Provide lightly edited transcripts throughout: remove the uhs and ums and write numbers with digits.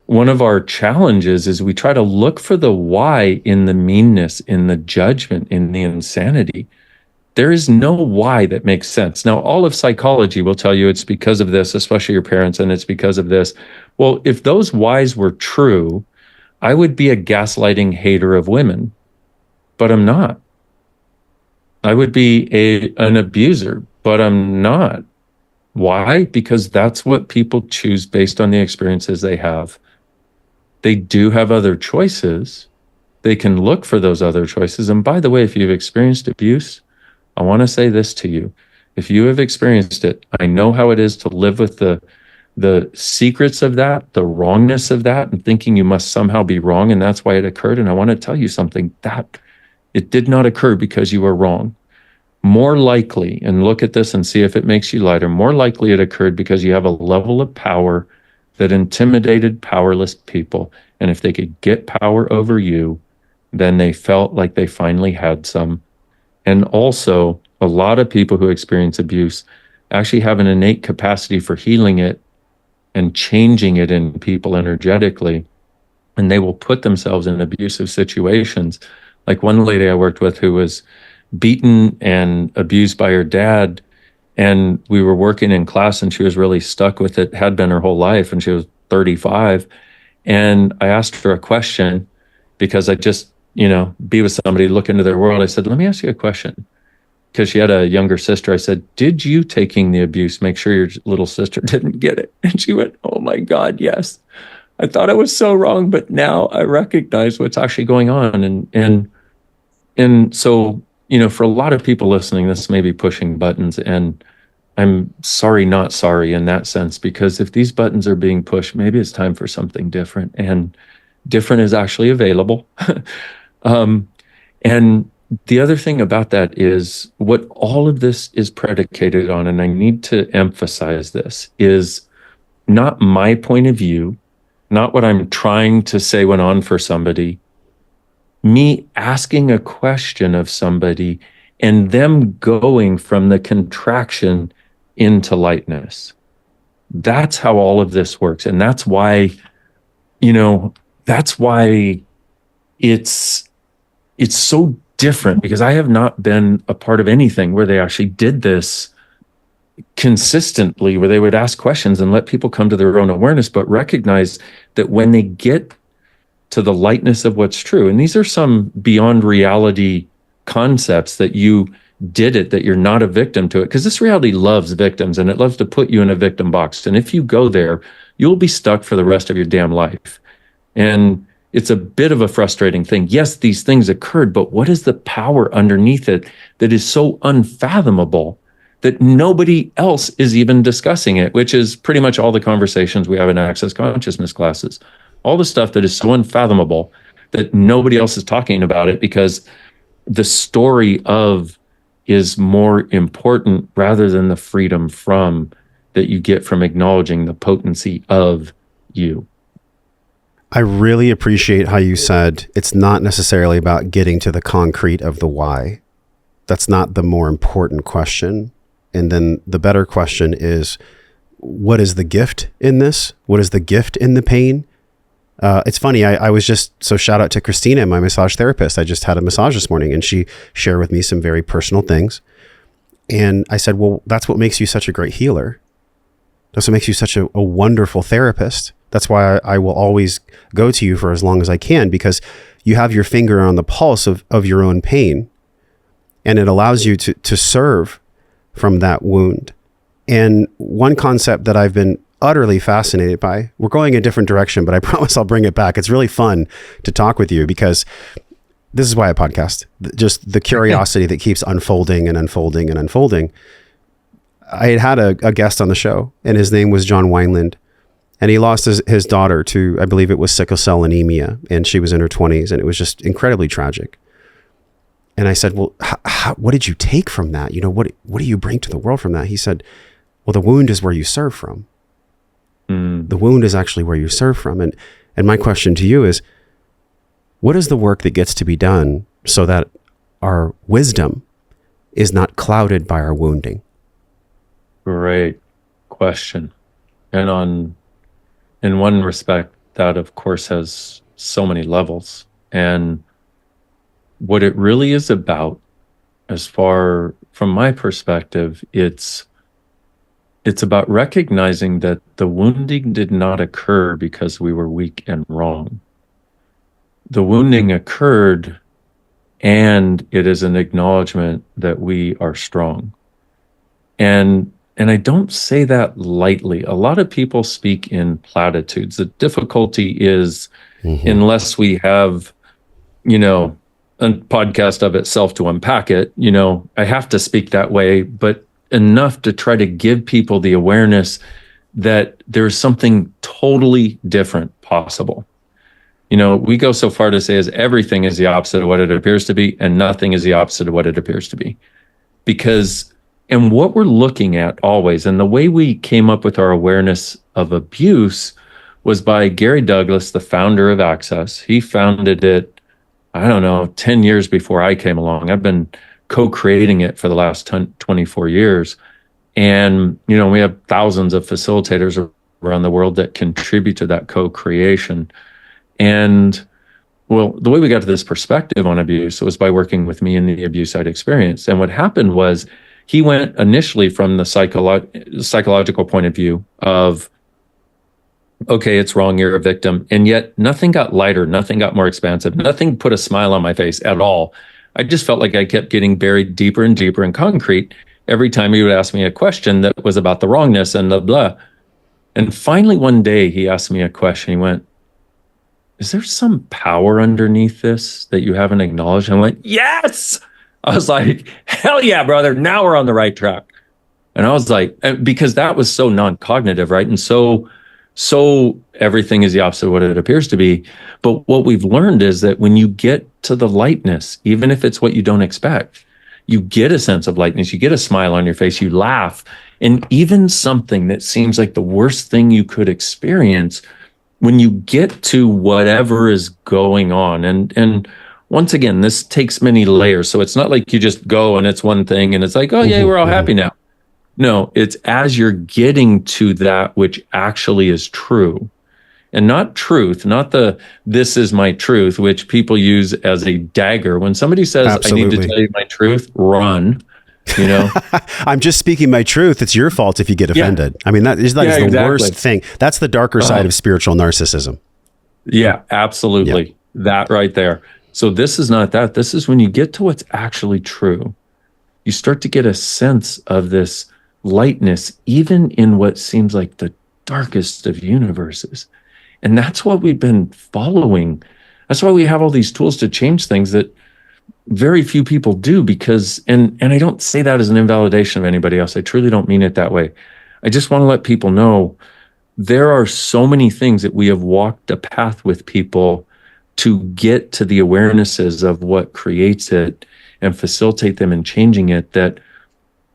one of our challenges is we try to look for the why in the meanness, in the judgment, in the insanity. There is no why that makes sense. Now, all of psychology will tell you it's because of this, especially your parents, and it's because of this. Well, if those whys were true, I would be a gaslighting hater of women, but I'm not. I would be an abuser, but I'm not. Why? Because that's what people choose based on the experiences they have. They do have other choices. They can look for those other choices. And by the way, if you've experienced abuse, I want to say this to you. If you have experienced it, I know how it is to live with the secrets of that, the wrongness of that, and thinking you must somehow be wrong, and that's why it occurred. And I want to tell you something, that it did not occur because you were wrong. More likely, and look at this and see if it makes you lighter, more likely it occurred because you have a level of power that intimidated powerless people. And if they could get power over you, then they felt like they finally had some. And also, a lot of people who experience abuse actually have an innate capacity for healing it and changing it in people energetically. And they will put themselves in abusive situations. Like one lady I worked with who was beaten and abused by her dad. And we were working in class and she was really stuck with it, had been her whole life, and she was 35. And I asked her a question because I just, be with somebody, look into their world. I said, let me ask you a question. Because she had a younger sister. I said, did you taking the abuse make sure your little sister didn't get it? And she went, oh my God, yes. I thought I was so wrong, but now I recognize what's actually going on. And so, for a lot of people listening, this may be pushing buttons, and I'm sorry, not sorry in that sense, because if these buttons are being pushed, maybe it's time for something different, and different is actually available. And the other thing about that is what all of this is predicated on, and I need to emphasize this, is not my point of view, not what I'm trying to say went on for somebody, me asking a question of somebody and them going from the contraction into lightness. That's how all of this works. And that's why, that's why it's so different, because I have not been a part of anything where they actually did this consistently, where they would ask questions and let people come to their own awareness, but recognize that when they get to the lightness of what's true, and these are some beyond reality concepts, that you did it, that you're not a victim to it, because this reality loves victims and it loves to put you in a victim box. And if you go there, you'll be stuck for the rest of your damn life. And it's a bit of a frustrating thing. Yes, these things occurred, but what is the power underneath it that is so unfathomable that nobody else is even discussing it, which is pretty much all the conversations we have in Access Consciousness classes. All the stuff that is so unfathomable that nobody else is talking about it, because the story of is more important rather than the freedom from that you get from acknowledging the potency of you. I really appreciate how you said it's not necessarily about getting to the concrete of the why. That's not the more important question. And then the better question is, what is the gift in this? What is the gift in the pain? It's funny. I was so shout out to Christina, my massage therapist. I just had a massage this morning and she shared with me some very personal things. And I said, well, that's what makes you such a great healer. That's what makes you such a wonderful therapist. That's why I will always go to you for as long as I can, because you have your finger on the pulse of your own pain, and it allows you to serve from that wound. And one concept that I've been utterly fascinated by, we're going a different direction, but I promise I'll bring it back. It's really fun to talk with you, because this is why I podcast, just the curiosity that keeps unfolding and unfolding and unfolding. I had a guest on the show, and his name was John Wineland. And he lost his daughter to, I believe it was sickle cell anemia, and she was in her 20s, and it was just incredibly tragic. And I said, well, what did you take from that? What do you bring to the world from that? He said, well, the wound is where you serve from. The wound is actually where you serve from. And my question to you is, what is the work that gets to be done so that our wisdom is not clouded by our wounding? Great question. And in one respect, that of course has so many levels. And what it really is about, as far from my perspective, it's about recognizing that the wounding did not occur because we were weak and wrong. The wounding occurred, and it is an acknowledgement that we are strong. And I don't say that lightly. A lot of people speak in platitudes. The difficulty is, unless we have, a podcast of itself to unpack it, I have to speak that way, but enough to try to give people the awareness that there's something totally different possible. We go so far to say as everything is the opposite of what it appears to be, and nothing is the opposite of what it appears to be. And what we're looking at always, and the way we came up with our awareness of abuse was by Gary Douglas, the founder of Access. He founded it, 10 years before I came along. I've been co-creating it for the last 24 years. And, we have thousands of facilitators around the world that contribute to that co-creation. And well, the way we got to this perspective on abuse was by working with me in the abuse I'd experienced. And what happened was he went initially from the psychological point of view of, okay, it's wrong, you're a victim. And yet nothing got lighter, nothing got more expansive, nothing put a smile on my face at all. I just felt like I kept getting buried deeper and deeper in concrete every time he would ask me a question that was about the wrongness and the blah. And finally, one day he asked me a question. He went, is there some power underneath this that you haven't acknowledged? I went, yes. I was like, hell yeah, brother. Now we're on the right track. And I was like, because that was so non-cognitive, right? And so everything is the opposite of what it appears to be. But what we've learned is that when you get to the lightness, even if it's what you don't expect, you get a sense of lightness, you get a smile on your face, you laugh. And even something that seems like the worst thing you could experience, when you get to whatever is going on, and once again, this takes many layers. So it's not like you just go and it's one thing and it's like, oh yeah, we're all happy now. No, it's as you're getting to that which actually is true, and not truth, not this is my truth, which people use as a dagger. When somebody says, absolutely, I need to tell you my truth, run. I'm just speaking my truth. It's your fault if you get offended. Yeah. I mean, that is the exactly. worst thing. That's the darker side of spiritual narcissism. Yeah, absolutely. Yeah. That right there. So this is not that. This is when you get to what's actually true. You start to get a sense of this lightness, even in what seems like the darkest of universes. And that's what we've been following. That's why we have all these tools to change things that very few people do, because, and I don't say that as an invalidation of anybody else. I truly don't mean it that way. I just want to let people know there are so many things that we have walked a path with people to get to the awarenesses of what creates it and facilitate them in changing it, that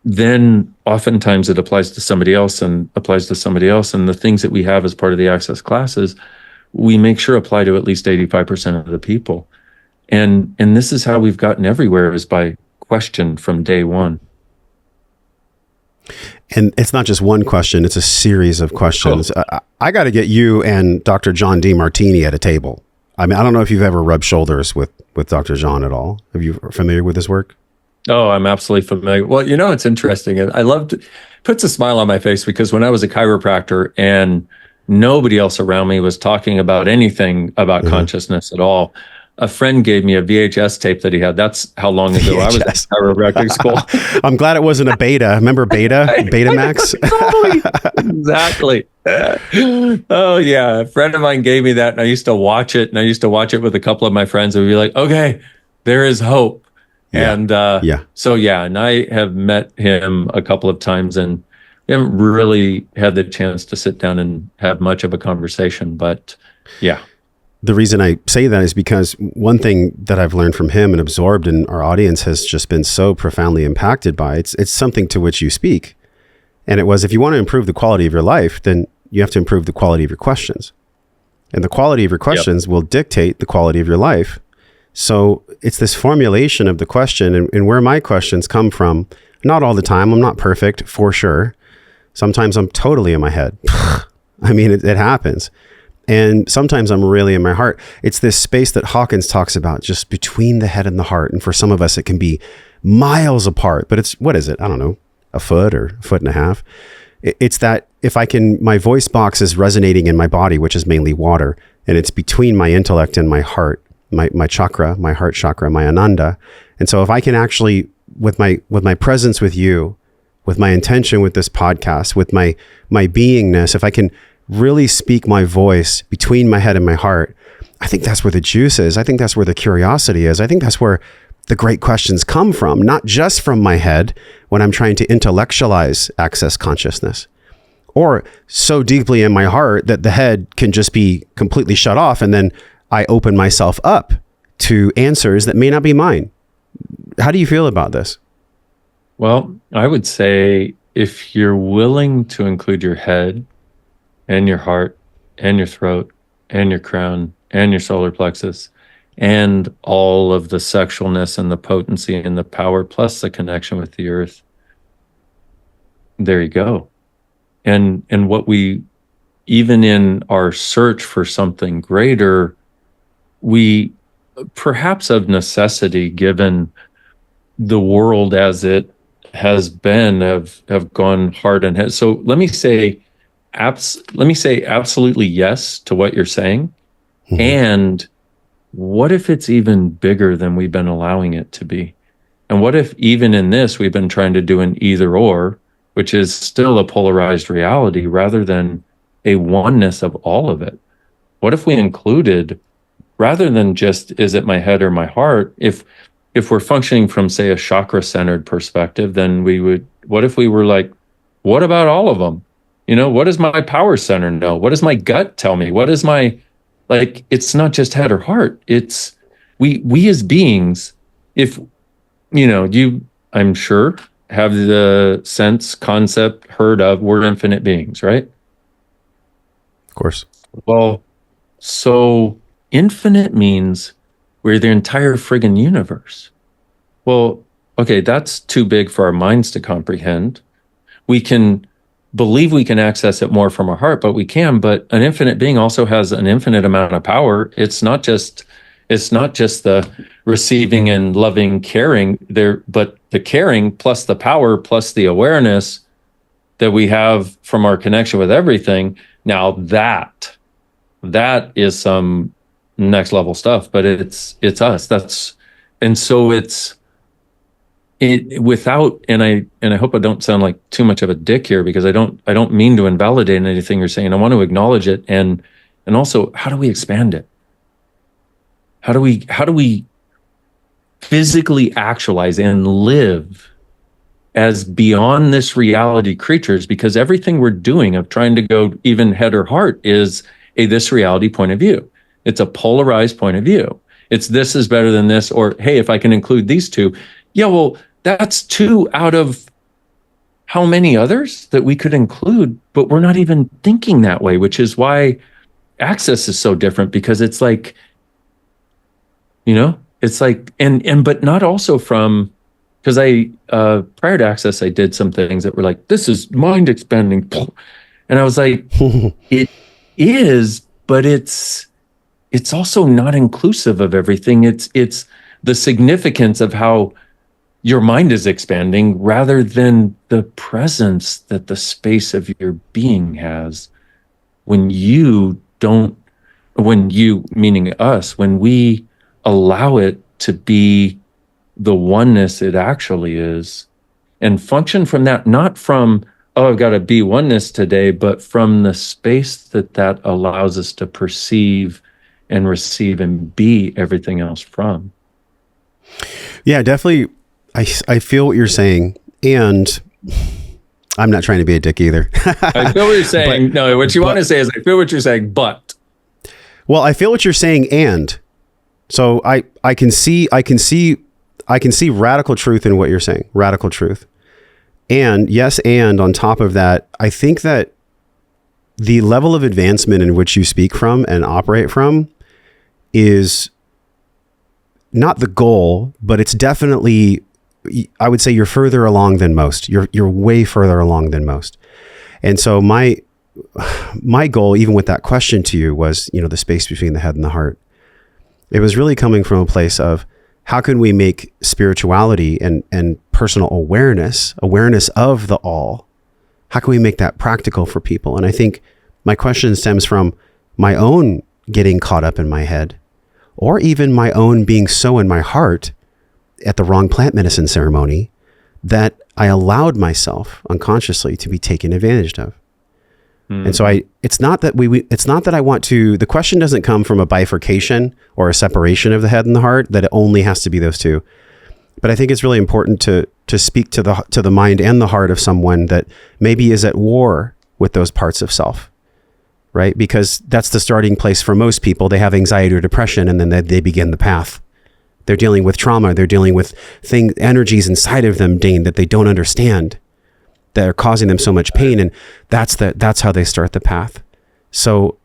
then oftentimes it applies to somebody else and applies to somebody else. And the things that we have as part of the Access classes, we make sure apply to at least 85% of the people. And this is how we've gotten everywhere, is by question from day one. And it's not just one question, it's a series of questions. Oh. I got to get you and Dr. John Demartini at a table. I mean, I don't know if you've ever rubbed shoulders with Dr. John at all. Are you familiar with his work? Oh, I'm absolutely familiar. Well, it's interesting. I loved it. Puts a smile on my face, because when I was a chiropractor and nobody else around me was talking about anything about consciousness at all, a friend gave me a VHS tape that he had. That's how long ago I was in chiropractic school. I'm glad it wasn't a beta. Remember Betamax? Totally. Exactly. Oh yeah. A friend of mine gave me that, and I used to watch it, and I used to watch it with a couple of my friends, and we'd be like, okay, there is hope. Yeah. And and I have met him a couple of times, and we haven't really had the chance to sit down and have much of a conversation, but yeah. The reason I say that is because one thing that I've learned from him and absorbed, and our audience has just been so profoundly impacted by, it's something to which you speak. And it was, if you want to improve the quality of your life, then you have to improve the quality of your questions. And the quality of your questions will dictate the quality of your life. So it's this formulation of the question, and where my questions come from. Not all the time. I'm not perfect, for sure. Sometimes I'm totally in my head. I mean, it happens. And sometimes I'm really in my heart. It's this space that Hawkins talks about, just between the head and the heart. And for some of us, it can be miles apart, but it's, what is it? I don't know, a foot or a foot and a half. It's that if I can, my voice box is resonating in my body, which is mainly water, and it's between my intellect and my heart, my chakra, my heart chakra, my ananda. And so if I can actually, with my presence with you, with my intention with this podcast, with my beingness, if I can really speak my voice between my head and my heart, I think that's where the juice is. I think that's where the curiosity is. I think that's where the great questions come from, not just from my head when I'm trying to intellectualize access consciousness, or so deeply in my heart that the head can just be completely shut off. And then I open myself up to answers that may not be mine. How do you feel about this? Well, I would say if you're willing to include your head and your heart and your throat and your crown and your solar plexus and all of the sexualness and the potency and the power plus the connection with the earth, there you go. And what we, even in our search for something greater, we perhaps of necessity, given the world as it has been, have gone hard and head. So let me say absolutely yes to what you're saying. Mm-hmm. And what if it's even bigger than we've been allowing it to be? And what if even in this, we've been trying to do an either or, which is still a polarized reality rather than a oneness of all of it? What if we included, rather than just, is it my head or my heart? If we're functioning from, say, a chakra-centered perspective, then what if we were like, what about all of them? What does my power center know? What does my gut tell me? What is it's not just head or heart. It's we as beings, if, you, I'm sure, have the sense, concept, heard of, we're infinite beings, right? Of course. Well, so infinite means we're the entire friggin' universe. Well, okay, that's too big for our minds to comprehend. We can believe we can access it more from our heart, but but an infinite being also has an infinite amount of power. It's not just the receiving and loving, caring there, but the caring plus the power plus the awareness that we have from our connection with everything. Now that is some next level stuff, but it's us. Without, and I hope I don't sound like too much of a dick here, because I don't mean to invalidate anything you're saying. I want to acknowledge it. And also, how do we expand it? How do we physically actualize and live as beyond this reality creatures? Because everything we're doing of trying to go even head or heart is a this reality point of view. It's a polarized point of view. It's this is better than this, or hey, if I can include these two. Yeah, well, that's two out of how many others that we could include, but we're not even thinking that way, which is why access is so different, because it's like, it's like, but not also from, because prior to access, I did some things that were like, this is mind expanding. And I was like, it is, but it's also not inclusive of everything. It's the significance of how your mind is expanding rather than the presence that the space of your being has. When you, meaning us, when we allow it to be the oneness it actually is, and function from that, not from, oh, I've got to be oneness today, but from the space that allows us to perceive and receive and be everything else from. Yeah, definitely. I feel what you're saying, and I'm not trying to be a dick either. I feel what you're saying. What you want to say is, I feel what you're saying, but. Well, I feel what you're saying, and so I can see radical truth in what you're saying, radical truth. And yes, and on top of that, I think that the level of advancement in which you speak from and operate from is not the goal, but it's definitely, I would say you're further along than most. You're way further along than most. And so my my goal, even with that question to you, was, the space between the head and the heart. It was really coming from a place of how can we make spirituality and personal awareness of the all, how can we make that practical for people? And I think my question stems from my own getting caught up in my head, or even my own being so in my heart at the wrong plant medicine ceremony that I allowed myself unconsciously to be taken advantage of. And so it's not that I want to, the question doesn't come from a bifurcation or a separation of the head and the heart, that it only has to be those two. But I think it's really important to speak to the mind and the heart of someone that maybe is at war with those parts of self, right? Because that's the starting place for most people. They have anxiety or depression, and then they begin the path. They're dealing with trauma. They're dealing with energies inside of them, Dane, that they don't understand, that are causing them so much pain. And that's how they start the path. So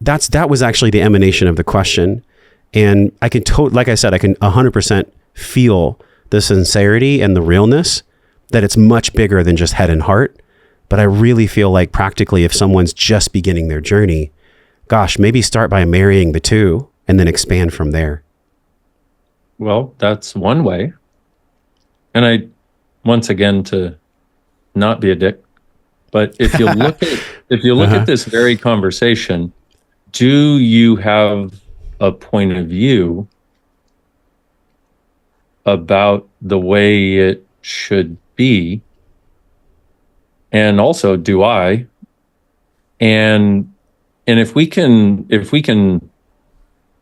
that was actually the emanation of the question. And I can like I said, I can 100% feel the sincerity and the realness, that it's much bigger than just head and heart. But I really feel like practically, if someone's just beginning their journey, gosh, maybe start by marrying the two and then expand from there. Well, that's one way. And once again, to not be a dick, but if you look at this very conversation, do you have a point of view about the way it should be? And also, do I? And if we can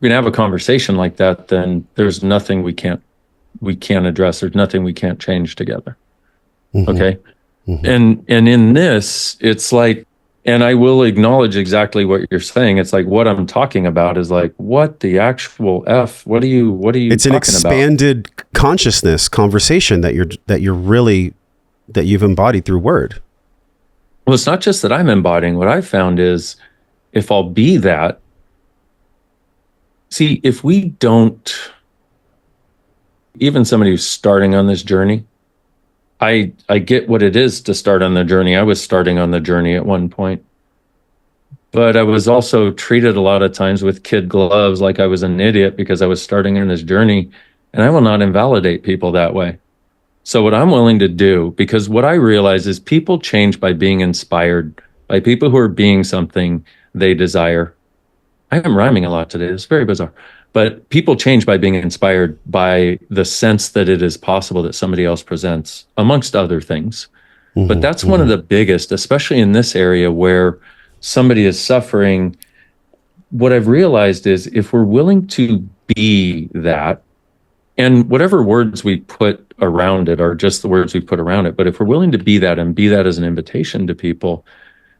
have a conversation like that, then there's nothing we can't address. There's nothing we can't change together. Mm-hmm. Okay. Mm-hmm. And in this, it's like, and I will acknowledge exactly what you're saying. It's like, what I'm talking about is like, what the actual F? What are you It's an expanded consciousness conversation that you've embodied through word. Well, it's not just that I'm embodying. What I've found is, if I'll be that, see, if we don't, even somebody who's starting on this journey, I get what it is to start on the journey. I was starting on the journey at one point, but I was also treated a lot of times with kid gloves, like I was an idiot because I was starting on this journey, and I will not invalidate people that way. So what I'm willing to do, because what I realize is people change by being inspired by people who are being something they desire. I am rhyming a lot today. It's very bizarre. But people change by being inspired by the sense that it is possible that somebody else presents, amongst other things. Mm-hmm, but that's one of the biggest, especially in this area where somebody is suffering. What I've realized is, if we're willing to be that, and whatever words we put around it are just the words we put around it, but if we're willing to be that and be that as an invitation to people,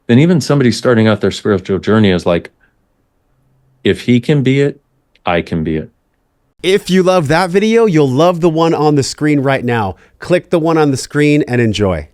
then even somebody starting out their spiritual journey is like, if he can be it, I can be it. If you love that video, you'll love the one on the screen right now. Click the one on the screen and enjoy.